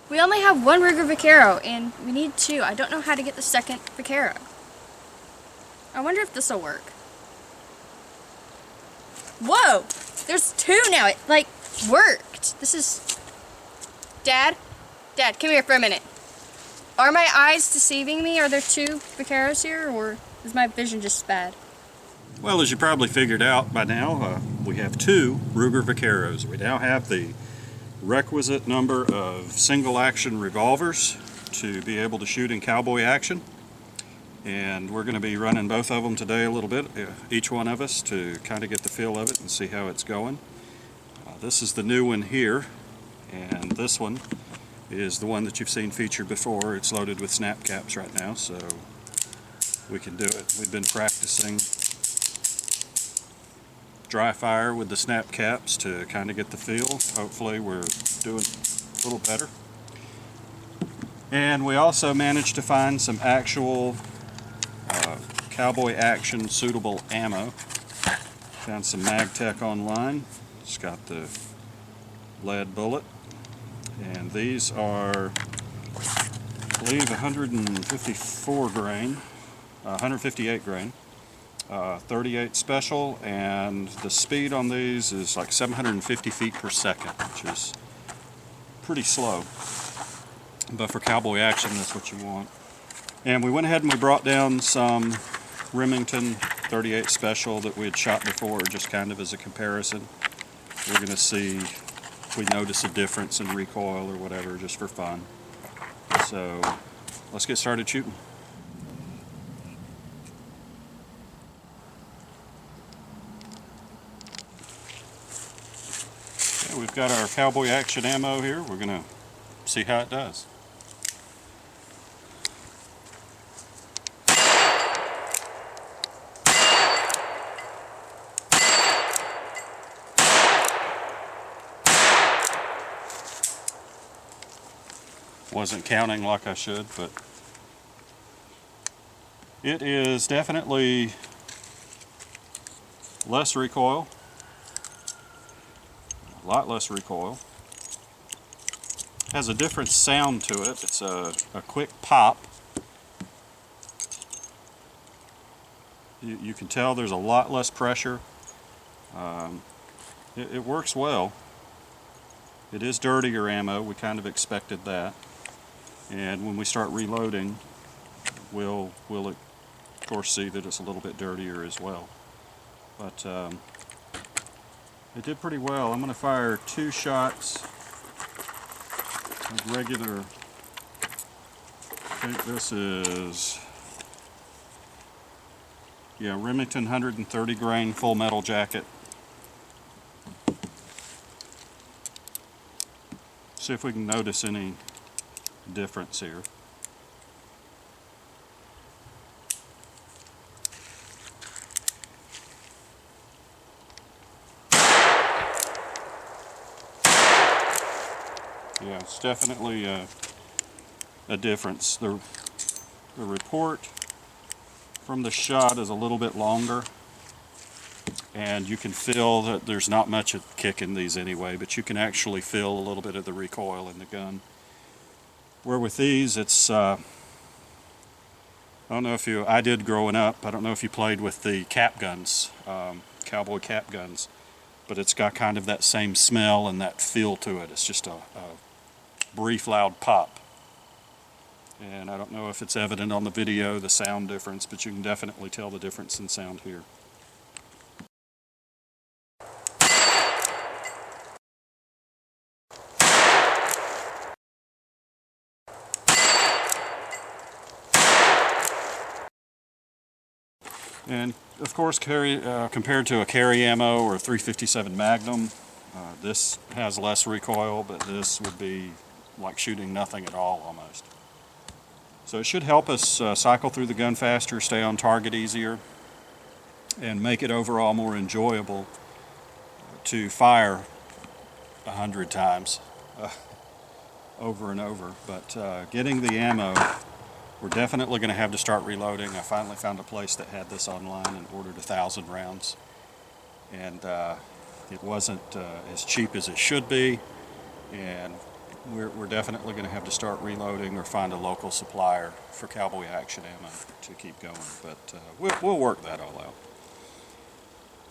We only have one Ruger Vaquero, and we need two. I don't know how to get the second Vaquero. I wonder if this will work. Whoa! There's two now. It, like, worked. This is... Dad? Dad, come here for a minute. Are my eyes deceiving me? Are there two Vaqueros here, or is my vision just bad? Well, as you probably figured out by now, we have two Ruger Vaqueros. We now have the requisite number of single action revolvers to be able to shoot in cowboy action, and we're going to be running both of them today a little bit, each one of us, to kind of get the feel of it and see how it's going. This is the new one here, and this one is the one that you've seen featured before. It's loaded with snap caps right now, so we can do it. We've been practicing dry fire with the snap caps to kind of get the feel. Hopefully we're doing a little better. And we also managed to find some actual cowboy action suitable ammo. Found some Magtech online. It's got the lead bullet, and these are, I believe, 154 grain, 158 grain. 38 special, and the speed on these is like 750 feet per second, which is pretty slow, but for cowboy action that's what you want. And we went ahead and we brought down some Remington 38 special that we had shot before, just kind of as a comparison. We're going to see if we notice a difference in recoil or whatever, just for fun. So let's get started shooting. We've got our cowboy action ammo here. We're going to see how it does. Wasn't counting like I should, but it is definitely less recoil. A lot less recoil. Has a different sound to it. It's a quick pop. You can tell there's a lot less pressure. It works well. It is dirtier ammo. We kind of expected that. And when we start reloading, we'll of course see that it's a little bit dirtier as well. But it did pretty well. I'm going to fire 2 shots of regular. I think this is, yeah, Remington 130 grain full metal jacket. See if we can notice any difference here. Yeah, it's definitely a difference. The report from the shot is a little bit longer, and you can feel that there's not much of kick in these anyway, but you can actually feel a little bit of the recoil in the gun. Where with these, it's, I don't know if I did growing up, I don't know if you played with the cap guns, cowboy cap guns, but it's got kind of that same smell and that feel to it. It's just a brief loud pop, and I don't know if it's evident on the video, the sound difference, but you can definitely tell the difference in sound here. And of course, compared to a carry ammo or a 357 Magnum, this has less recoil, but this would be like shooting nothing at all almost. So it should help us cycle through the gun faster, stay on target easier, and make it overall more enjoyable to fire 100 times over and over. But getting the ammo, we're definitely going to have to start reloading. I finally found a place that had this online and ordered 1,000 rounds, and it wasn't as cheap as it should be, and we're definitely going to have to start reloading or find a local supplier for Cowboy action ammo to keep going, but we'll work that all out.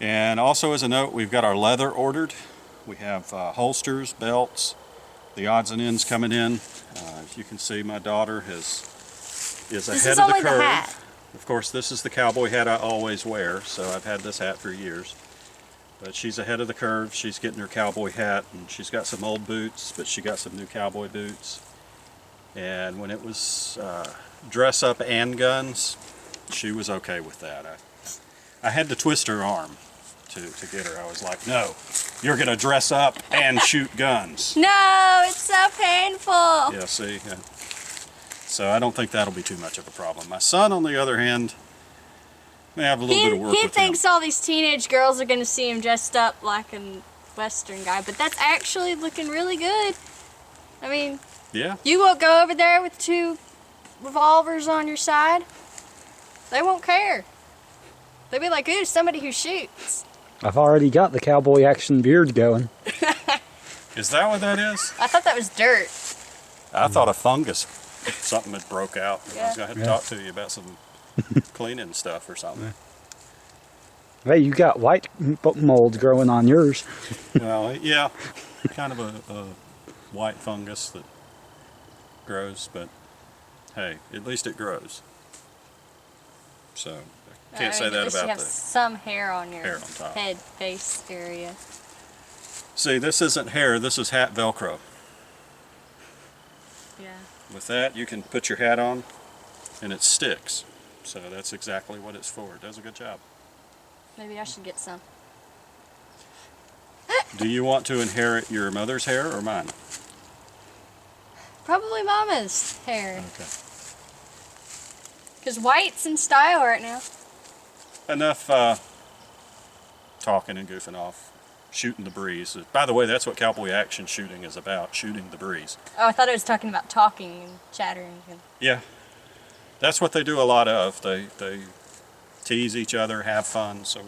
And also as a note, we've got our leather ordered. We have holsters, belts, the odds and ends coming in. As you can see, my daughter is ahead of the curve. The hat. Of course, this is the cowboy hat I always wear, so I've had this hat for years. But she's ahead of the curve. She's getting her cowboy hat, and she's got some old boots, but she got some new cowboy boots. And when it was dress up and guns, she was okay with that. I had to twist her arm to get her. I was like, no, you're going to dress up and shoot guns. No, it's so painful. Yeah, see? Yeah. So I don't think that'll be too much of a problem. My son, on the other hand, may have a little bit of work with him. He thinks all these teenage girls are going to see him dressed up like a Western guy, but that's actually looking really good. I mean, yeah. You won't go over there with 2 revolvers on your side. They won't care. They'll be like, ooh, somebody who shoots. I've already got the cowboy action beard going. Is that what that is? I thought that was dirt. I thought a fungus. Something had broke out. Yeah. I was going to have to talk to you about some cleaning stuff or something. Hey, you got white mold growing on yours. Well, yeah, kind of a white fungus that grows, but hey, at least it grows. So, I can't say that at least about you have the some hair on your hair on top. head, face area. See, this isn't hair, this is hat Velcro. Yeah. With that, you can put your hat on and it sticks. So that's exactly what it's for. It does a good job. Maybe I should get some. Do you want to inherit your mother's hair or mine? Probably Mama's hair. Okay. Because white's in style right now. Enough talking and goofing off. Shooting the breeze. By the way, that's what cowboy action shooting is about, shooting the breeze. Oh, I thought it was talking about talking and chattering. Yeah. That's what they do a lot of. They tease each other, have fun, so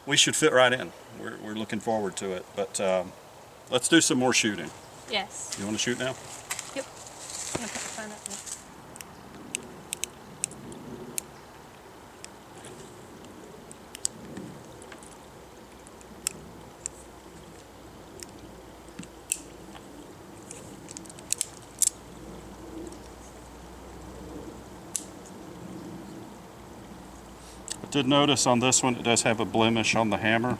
we should fit right in. We're looking forward to it. But let's do some more shooting. Yes. You want to shoot now? Yep. I'm gonna put the phone up there. Did notice on this one it does have a blemish on the hammer,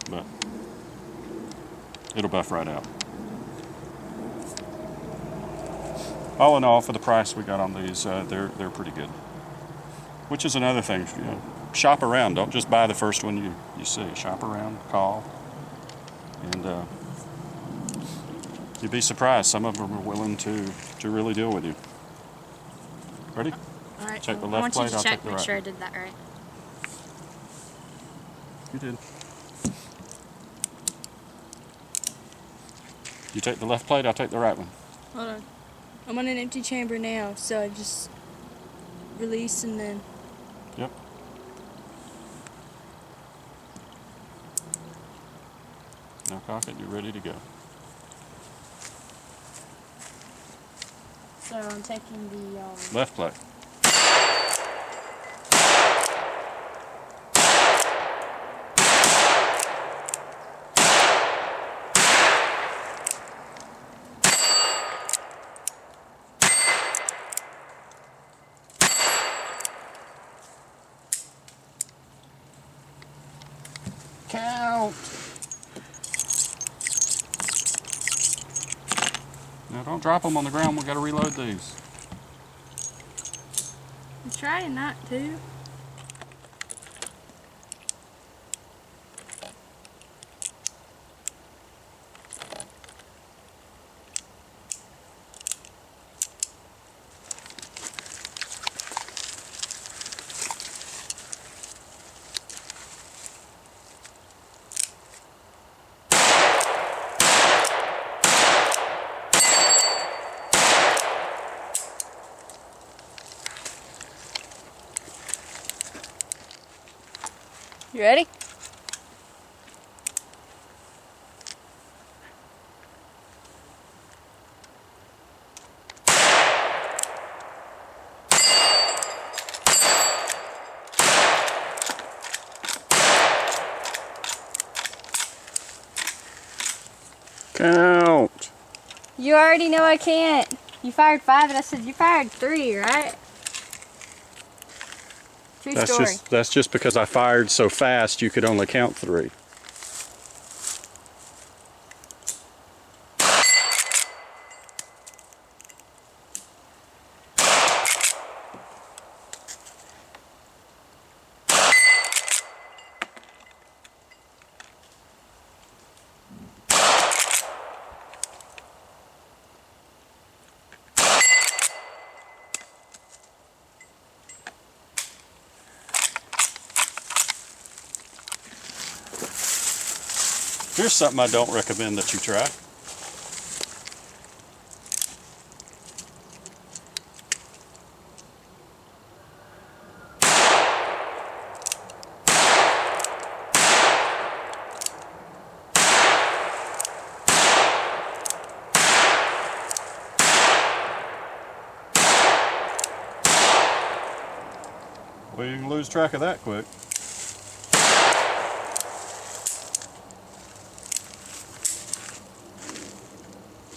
but it'll buff right out. All in all, for the price we got on these, they're pretty good. Which is another thing, you know, shop around. Don't just buy the first one you see. Shop around, call, and you'd be surprised. Some of them are willing to really deal with you. Ready? All right. Check the I left want you plate, to I'll check, take the make right. sure I did that right. You did. You take the left plate, I'll take the right one. Hold on. I'm on an empty chamber now, so I just release and then... Yep. Now cock it, you're ready to go. So I'm taking the... Left plate. Count. Now don't drop them on the ground, we've got to reload these. I'm trying not to. You ready? Count. You already know I can't. You fired 5 and I said you fired 3, right? True story. That's just because I fired so fast you could only count 3. Here's something I don't recommend that you try. Well, you can lose track of that quick.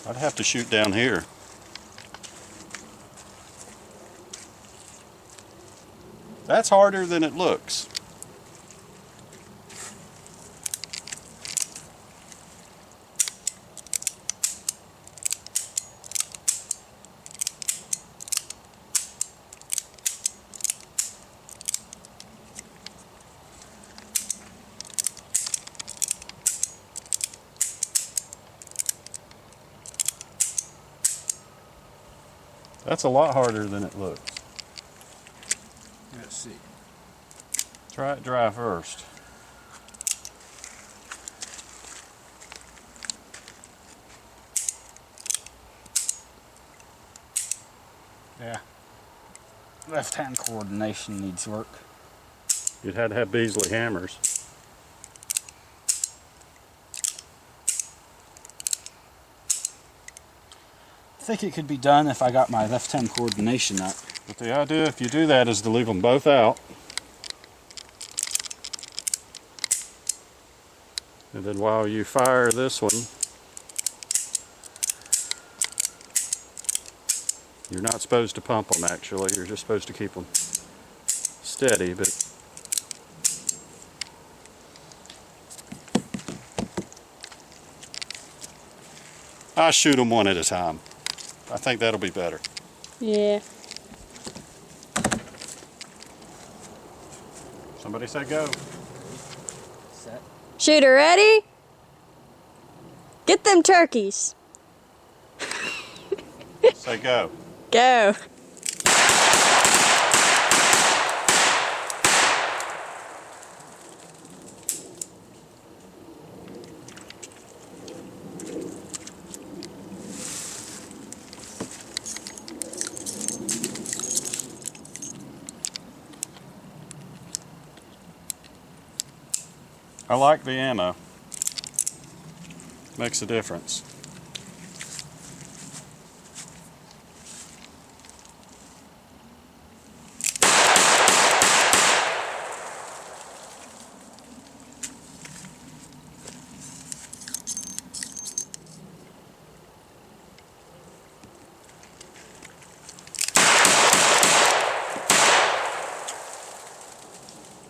I'd have to shoot down here. That's harder than it looks. That's a lot harder than it looks. Let's see. Try it dry first. Yeah. Left hand coordination needs work. You'd have to have Beasley hammers. I think it could be done if I got my left hand coordination up. But the idea, if you do that, is to leave them both out. And then while you fire this one, you're not supposed to pump them actually, you're just supposed to keep them steady, but I shoot them one at a time. I think that'll be better. Yeah. Somebody say go. Set. Shooter ready? Get them turkeys. Say go. Go. I like the ammo. Makes a difference.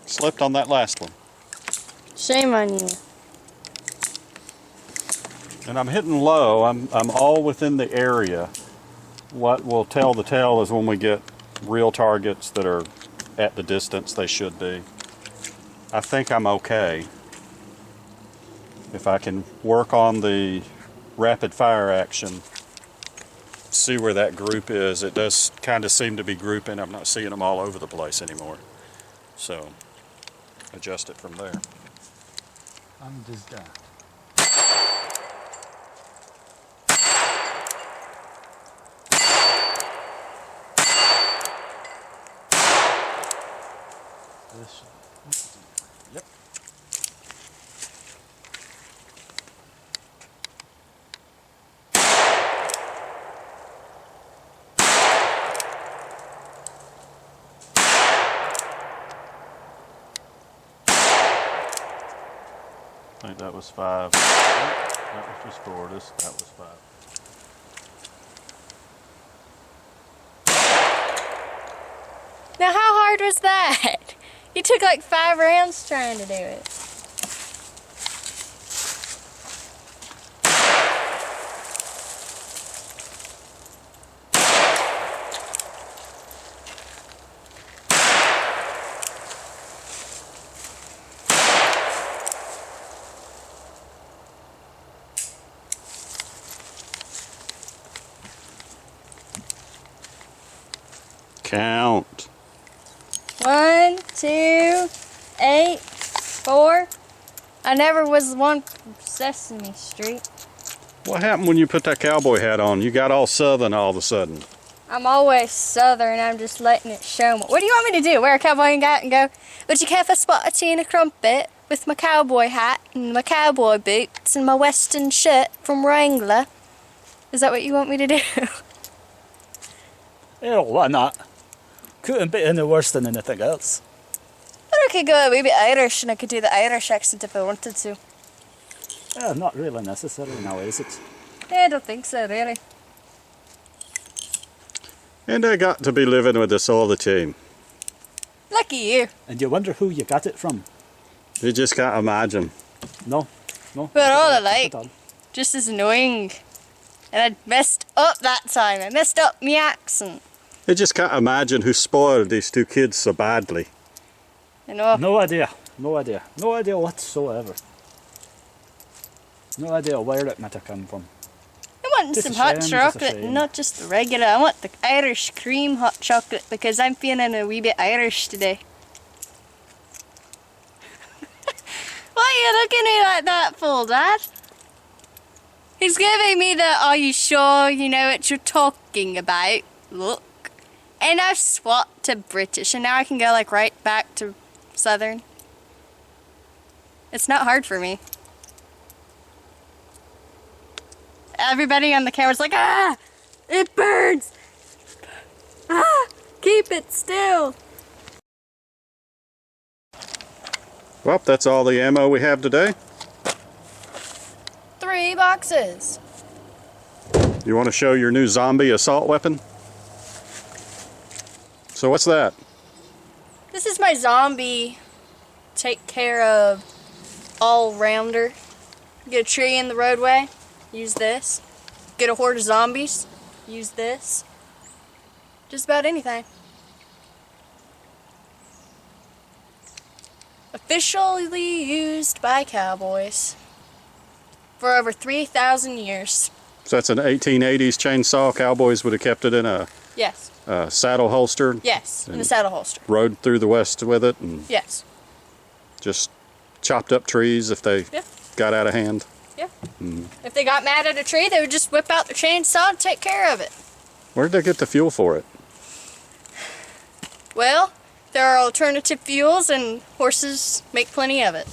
Slipped on that last one. Shame on you. And I'm hitting low. I'm all within the area. What will tell the tale is when we get real targets that are at the distance they should be. I think I'm okay. If I can work on the rapid fire action, see where that group is. It does kind of seem to be grouping. I'm not seeing them all over the place anymore. So adjust it from there. Undoes that. This. Yep. I think that was 5. That was just Florida's. That was 5. Now how hard was that? You took like 5 rounds trying to do it. Count. 1, 2, 8, 4. I never was one from Sesame Street. What happened when you put that cowboy hat on? You got all southern all of a sudden. I'm always southern, I'm just letting it show me. What do you want me to do? Wear a cowboy hat and go, would you care if I spot a tea and a crumpet with my cowboy hat and my cowboy boots and my western shirt from Wrangler? Is that what you want me to do? Yeah, why not? Couldn't be any worse than anything else. But I could go a wee bit Irish and I could do the Irish accent if I wanted to. Yeah, not really necessary now, is it? Yeah, I don't think so, really. And I got to be living with us all the time. Lucky you. And you wonder who you got it from? You just can't imagine. No. We're all not alike. at all. Just as annoying. And I messed up that time. I messed up my accent. You just can't imagine who spoiled these two kids so badly. You know. No idea. No idea whatsoever. No idea where it might have come from. I want Just some a hot shame, just a chocolate, shame. not just the regular. I want the Irish cream hot chocolate because I'm feeling a wee bit Irish today. Why are you looking at me like that for, Dad? He's giving me the, are you sure you know what you're talking about? Look. And I've swapped to British and now I can go like right back to Southern. It's not hard for me. Everybody on the camera's like, ah, it burns. Ah, keep it still. Well, that's all the ammo we have today. 3 boxes. You want to show your new zombie assault weapon? So what's that? This is my zombie take care of all-rounder. Get a tree in the roadway, use this. Get a horde of zombies, use this. Just about anything. Officially used by cowboys for over 3,000 years. So that's an 1880s chainsaw. Cowboys would have kept it in a Yes. saddle holster. Yes, in the And saddle holster. rode through the West with it and Yes. just chopped up trees if they Yeah. got out of hand. Yeah. If they got mad at a tree, they would just whip out the chainsaw and take care of it. Where did they get the fuel for it? Well, there are alternative fuels and horses make plenty of it.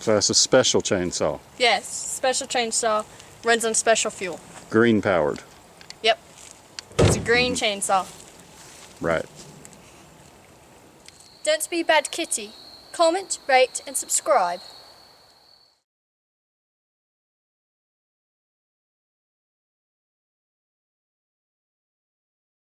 So that's a special chainsaw, Yes, special chainsaw runs on special fuel. green powered. Yep. It's a green chainsaw. Right. Don't be a bad kitty. Comment, rate, and subscribe.